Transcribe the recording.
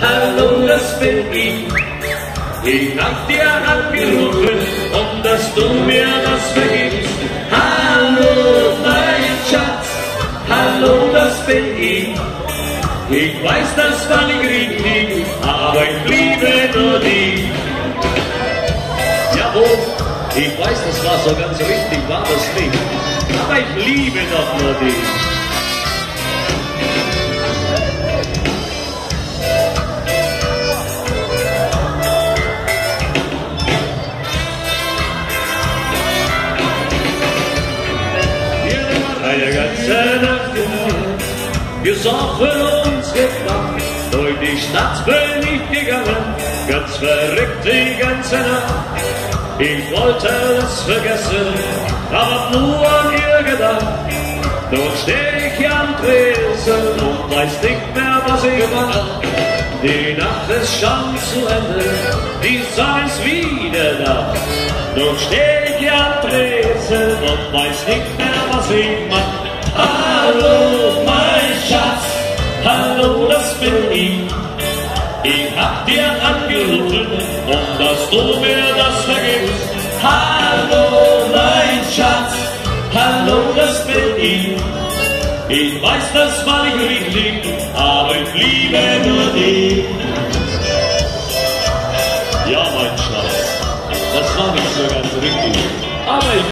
hallo, das bin ich. Ich hab dir angerufen, dass du mir das vergibst. Hallo, mein Schatz, hallo, das bin ich. Ich weiß, das war nicht richtig, aber ich liebe nur dich. Jawohl, ich weiß, das war so ganz richtig, war das nicht. Aber ich liebe doch nur dich. Eine ganze Nacht gefeiert, gesoffen und gebracht. Durch die Stadt bin ich gegangen, ganz verrückt die ganze Nacht. Ich wollte es vergessen, hab nur an ihr gedacht. Nun steh ich am Tresen und weiß nicht mehr, was ich mach. Die Nacht ist schon zu Ende, die Sonne ist wieder da. Nun steh ich am Tresen und weiß nicht mehr, was ich mach. Hallo, mein Schatz, hallo, das bin ich. Ich hab dir angerufen, dass du mir das vergibst. Hallo, mein Schatz, hallo, das bin ich. Ich weiß, das war nicht richtig, aber ich liebe nur dich. Ja, mein Schatz, das war nicht so ganz richtig, aber ich